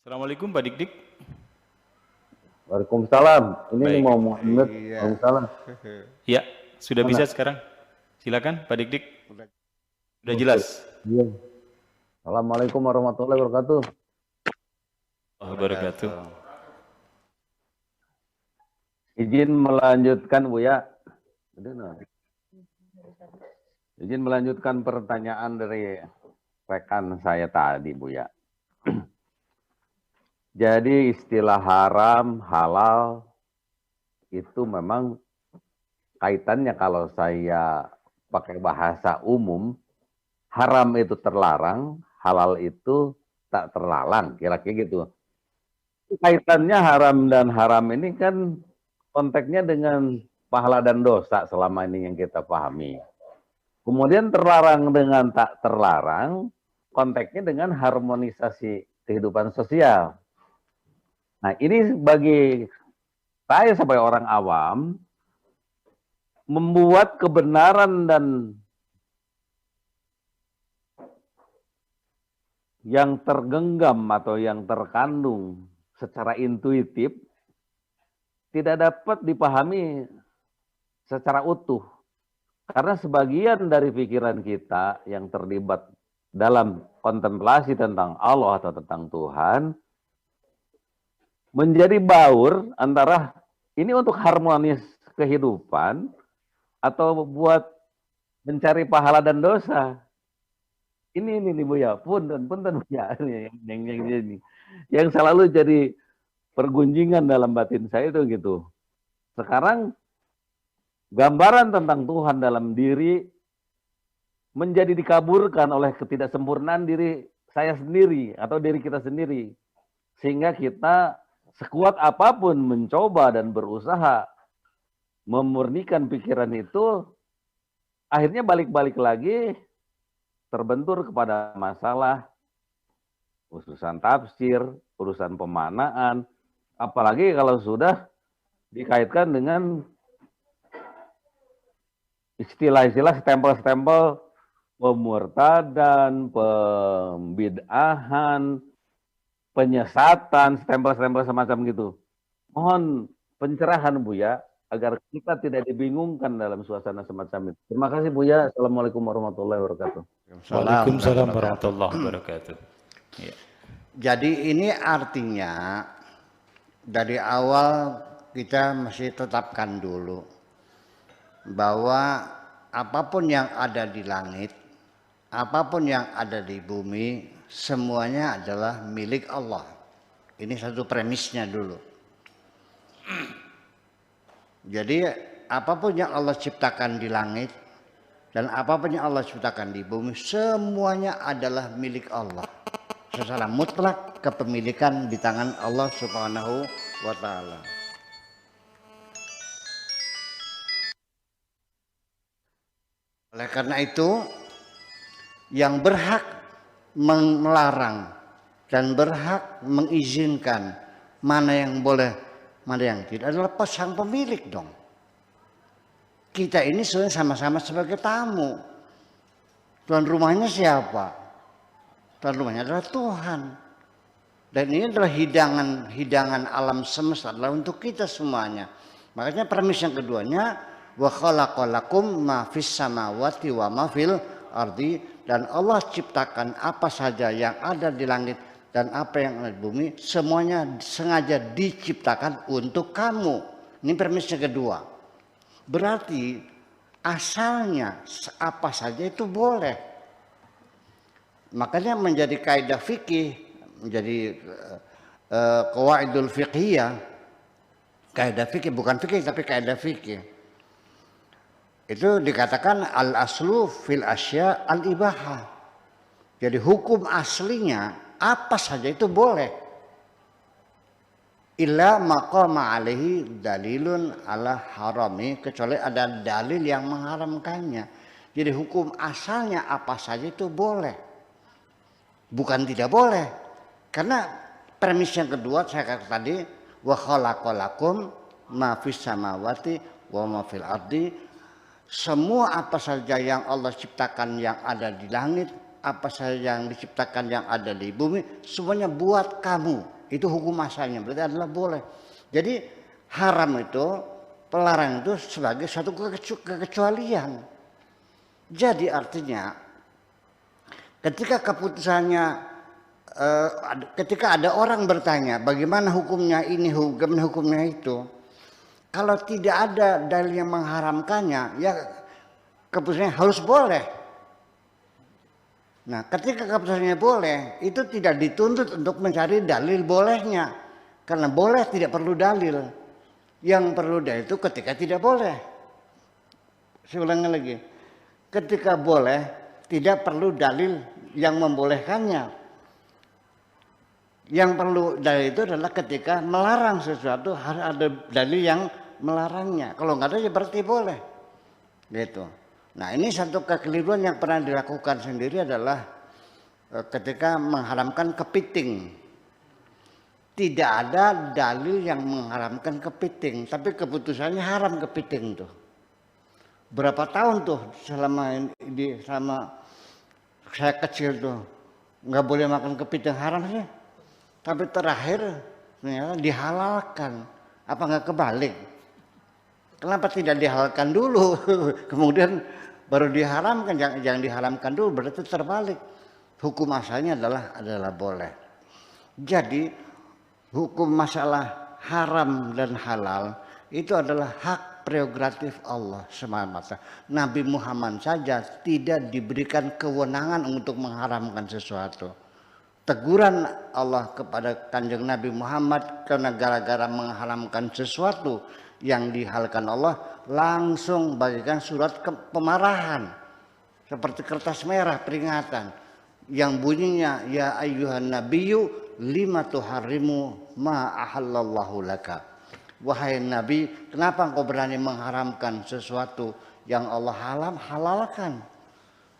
Assalamualaikum Pak Dik-Dik. Waalaikumsalam. Ini Baik. mau Muhammad. Iya. Waalaikumsalam. Ya, sudah Mana? bisa sekarang. Silakan Pak Dik-Dik. Sudah jelas. Iya. Assalamualaikum warahmatullahi wabarakatuh. Wabarakatuh. Izin melanjutkan Buya. Izin melanjutkan pertanyaan dari rekan saya tadi Buya. Jadi istilah haram, halal itu memang kaitannya kalau saya pakai bahasa umum, haram itu terlarang, halal itu tak terlarang, kira-kira gitu. Kaitannya haram dan haram ini kan konteksnya dengan pahala dan dosa selama ini yang kita pahami. Kemudian terlarang dengan tak terlarang, konteksnya dengan harmonisasi kehidupan sosial. Nah, ini bagi saya sebagai orang awam, membuat kebenaran dan yang tergenggam atau yang terkandung secara intuitif tidak dapat dipahami secara utuh. Karena sebagian dari pikiran kita yang terlibat dalam kontemplasi tentang Allah atau tentang Tuhan, menjadi baur antara ini untuk harmonis kehidupan atau buat mencari pahala dan dosa. Ini Buya, punten Buya, yang selalu jadi pergunjingan dalam batin saya itu gitu. Sekarang gambaran tentang Tuhan dalam diri menjadi dikaburkan oleh ketidaksempurnaan diri saya sendiri atau diri kita sendiri, sehingga kita sekuat apapun mencoba dan berusaha memurnikan pikiran itu, akhirnya balik-balik lagi terbentur kepada masalah urusan tafsir, urusan pemaknaan, apalagi kalau sudah dikaitkan dengan istilah-istilah stempel-stempel pemurtadan, pembid'ahan, penyesatan, stempel-stempel semacam gitu. Mohon pencerahan Buya, agar kita tidak dibingungkan dalam suasana semacam itu. Terima kasih Buya. Assalamualaikum warahmatullahi wabarakatuh. Waalaikumsalam warahmatullahi wabarakatuh. Ya. Jadi ini artinya dari awal kita mesti tetapkan dulu bahwa apapun yang ada di langit, apapun yang ada di bumi, semuanya adalah milik Allah. Ini satu premisnya dulu. Jadi apapun yang Allah ciptakan di langit dan apapun yang Allah ciptakan di bumi, semuanya adalah milik Allah. Secara mutlak kepemilikan di tangan Allah Subhanahu wa Ta'ala. Oleh karena itu, yang berhak melarang dan berhak mengizinkan mana yang boleh, mana yang tidak adalah sang pemilik dong. Kita ini sebenarnya sama-sama sebagai tamu. Tuan rumahnya siapa? Tuan rumahnya adalah Tuhan. Dan ini adalah hidangan alam semesta adalah untuk kita semuanya. Makanya premis yang keduanya, wa khalaqalakum ma fis samawati wa ma fil ardi, dan Allah ciptakan apa saja yang ada di langit dan apa yang ada di bumi, semuanya sengaja diciptakan untuk kamu. Ini premisnya kedua. Berarti asalnya apa saja itu boleh. Makanya menjadi kaidah fikih, menjadi qawaidul fiqhiyah, kaidah fikih, bukan fikih tapi kaidah fikih. Itu dikatakan al-aslu fil asya al-ibahah. Jadi hukum aslinya apa saja itu boleh. Illa maqama alaihi dalilun ala harami, kecuali ada dalil yang mengharamkannya. Jadi hukum asalnya apa saja itu boleh. Bukan tidak boleh. Karena premis yang kedua saya katakan tadi, wa khalaqalakum ma fis samawati wa ma fil ardi. Semua apa saja yang Allah ciptakan yang ada di langit, apa saja yang diciptakan yang ada di bumi, semuanya buat kamu. itu hukum asalnya berarti adalah boleh. Jadi haram itu, pelarang itu sebagai satu kekecualian. Jadi artinya ketika keputusannya, ketika ada orang bertanya bagaimana hukumnya ini, hukumnya itu, kalau tidak ada dalil yang mengharamkannya, ya keputusannya harus boleh. Nah, ketika keputusannya boleh, itu tidak dituntut untuk mencari dalil bolehnya. Karena boleh tidak perlu dalil. Yang perlu dalil itu ketika tidak boleh. Saya ulangi lagi. Ketika boleh, tidak perlu dalil yang membolehkannya. Yang perlu dalil itu adalah ketika melarang sesuatu harus ada dalil yang melarangnya. Kalau nggak ada ya berarti boleh. Gitu. Nah, ini satu kekeliruan yang pernah dilakukan sendiri adalah ketika mengharamkan kepiting. Tidak ada dalil yang mengharamkan kepiting, tapi keputusannya haram kepiting tuh. Berapa tahun tuh selama saya kecil tuh nggak boleh makan kepiting, haram sih. Tapi terakhir ternyata dihalalkan. Apa nggak kebalik? Kenapa tidak dihalalkan dulu? Kemudian baru diharamkan, jangan diharamkan dulu, berarti terbalik. Hukum asalnya adalah boleh. Jadi hukum masalah haram dan halal itu adalah hak prerogatif Allah semata. Nabi Muhammad saja tidak diberikan kewenangan untuk mengharamkan sesuatu. Teguran Allah kepada Kanjeng Nabi Muhammad karena gara-gara mengharamkan sesuatu yang dihalalkan Allah, langsung bagikan surat pemarahan seperti kertas merah peringatan yang bunyinya ya ayyuhan nabiyyu lima tuharrimu ma ahallallahu laka. Wahai Nabi, kenapa engkau berani mengharamkan sesuatu yang Allah halalkan?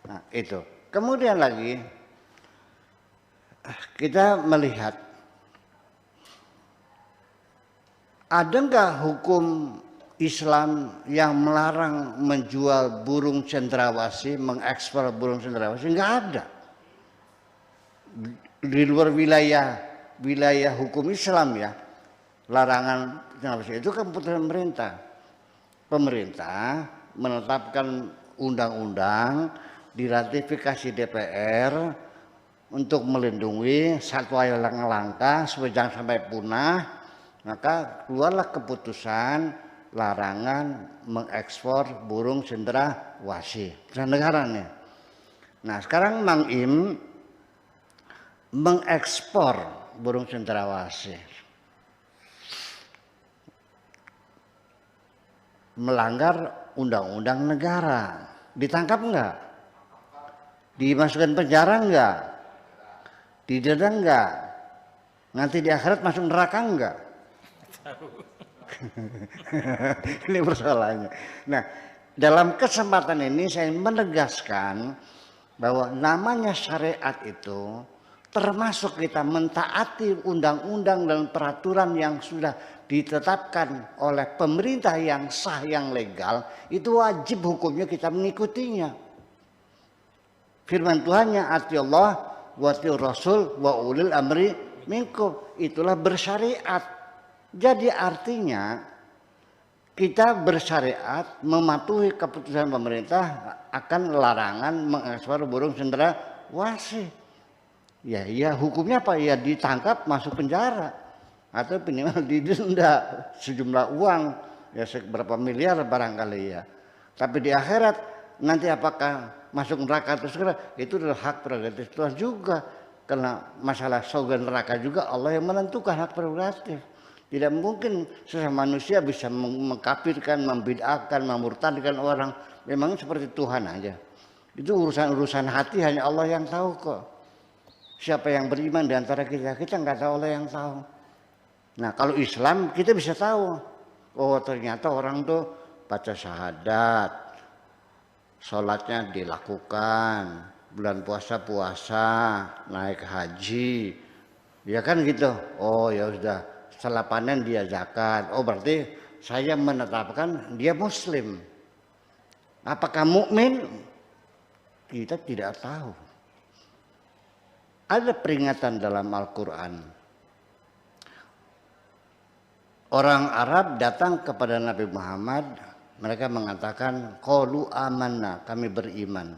Nah, itu. Kemudian lagi kita melihat ada nggak hukum Islam yang melarang menjual burung cendrawasih, mengekspor burung cendrawasih? Nggak ada. Di luar wilayah hukum Islam ya, larangan cendrawasih itu keputusan pemerintah. Pemerintah menetapkan undang-undang, diratifikasi DPR untuk melindungi satwa yang langka supaya jangan sampai punah. Maka keluarlah keputusan larangan mengekspor burung cendrawasih negaranya. Nah, sekarang Mang Im mengekspor burung cendrawasih, melanggar undang-undang negara, ditangkap enggak? Dimasukkan penjara enggak? Didenda enggak? Nanti di akhirat masuk neraka enggak? Ini persoalannya. Nah, dalam kesempatan ini saya menegaskan bahwa namanya syariat itu termasuk kita mentaati undang-undang dan peraturan yang sudah ditetapkan oleh pemerintah yang sah, yang legal, itu wajib hukumnya kita mengikutinya. Firman Tuhannya ati Allah wa ati Rasul wa ulil amri minkum, itulah bersyariat. Jadi artinya kita bersyariat mematuhi keputusan pemerintah akan larangan mengekspor burung cendrawasih. Ya hukumnya apa? Ya ditangkap, masuk penjara, atau minimal didenda sejumlah uang ya seberapa miliar barangkali ya. Tapi di akhirat nanti apakah masuk neraka atau segera, itu adalah hak prerogatif Tuhan juga. Karena masalah surga neraka juga Allah yang menentukan, hak prerogatif. Tidak mungkin sesama manusia bisa mengkafirkan, membid'ahkan, memurtadkan orang. Memang seperti Tuhan aja. Itu urusan hati hanya Allah yang tahu kok. Siapa yang beriman di antara kita nggak tahu, Allah yang tahu. Nah, kalau Islam kita bisa tahu. Oh, ternyata orang tuh baca syahadat, sholatnya dilakukan, bulan puasa, naik haji, ya kan gitu. Oh ya sudah. Setelah panen dia zakat. Oh berarti saya menetapkan dia muslim. Apakah mukmin? Kita tidak tahu. Ada peringatan dalam Al-Quran. orang Arab datang kepada Nabi Muhammad, mereka mengatakan qalu amanna, kami beriman.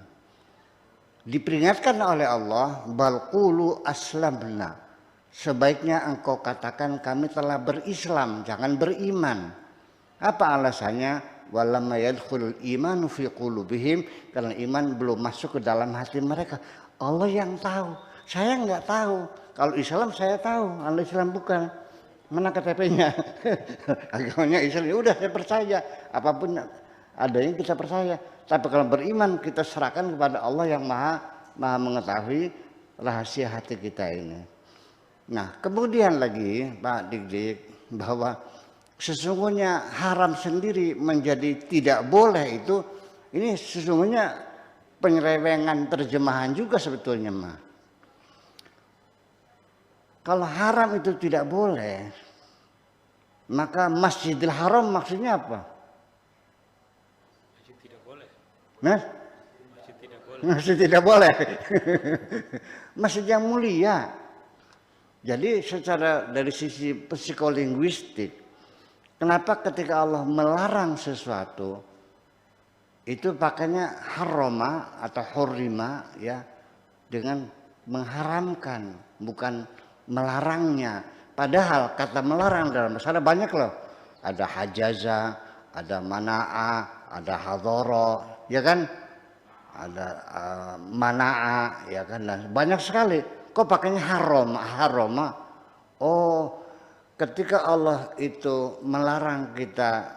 Diperingatkan oleh Allah, bal qulu aslamna, sebaiknya engkau katakan kami telah berislam, jangan beriman. Apa alasannya? Walamma yadkhulul imanu fi qulubihim, karena iman belum masuk ke dalam hati mereka. Allah yang tahu, saya nggak tahu. Kalau Islam saya tahu, kalau Islam bukan. Mana KTP-nya? Agamanya Islam, ya udah saya percaya. Apapun adanya kita percaya. Tapi kalau beriman kita serahkan kepada Allah yang maha mengetahui rahasia hati kita ini. Nah, kemudian lagi Pak Dik-Dik, bahwa sesungguhnya haram sendiri menjadi tidak boleh itu, ini sesungguhnya penyelewengan terjemahan juga sebetulnya mah. Kalau haram itu tidak boleh, maka Masjidil Haram maksudnya apa? Masjid tidak boleh. Nah? Masjid tidak boleh. Masjid tidak boleh. Masjid yang mulia. Jadi secara dari sisi psikolinguistik, kenapa ketika Allah melarang sesuatu itu pakainya haroma atau hurima ya, dengan mengharamkan, bukan melarangnya. Padahal kata melarang dalam bahasa banyak loh. Ada hajaza, ada mana'a, ada hadhara, ya kan? Ada mana'a, ya kan? Dan banyak sekali. Kok pakainya haroma? Oh, ketika Allah itu melarang kita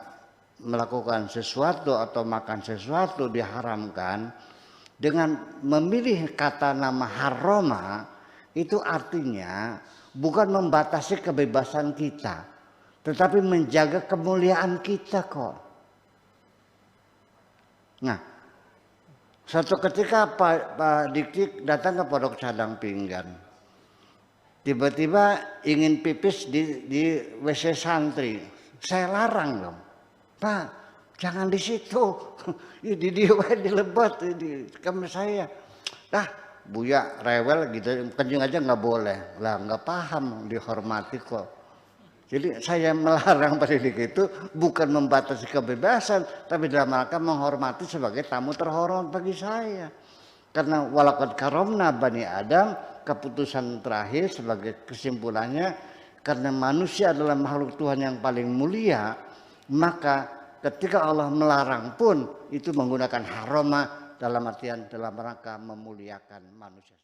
melakukan sesuatu atau makan sesuatu diharamkan, dengan memilih kata nama haroma, itu artinya bukan membatasi kebebasan kita, tetapi menjaga kemuliaan kita kok. Nah, suatu ketika Pak Dik-Dik datang ke Pondok Cadang Pinggan. Tiba-tiba ingin pipis di WC santri. Saya larang dong. Pak, jangan di situ. Di lebot di kamar saya. Buya rewel gitu, kencing aja nggak boleh. Lah nggak paham, dihormati kok. Jadi saya melarang Pak Dik itu bukan membatasi kebebasan, tapi dalam rangka menghormati sebagai tamu terhormat bagi saya. Karena walaqad karomna bani Adam, keputusan terakhir sebagai kesimpulannya, karena manusia adalah makhluk Tuhan yang paling mulia, maka ketika Allah melarang pun itu menggunakan haroma dalam artian dalam rangka memuliakan manusia.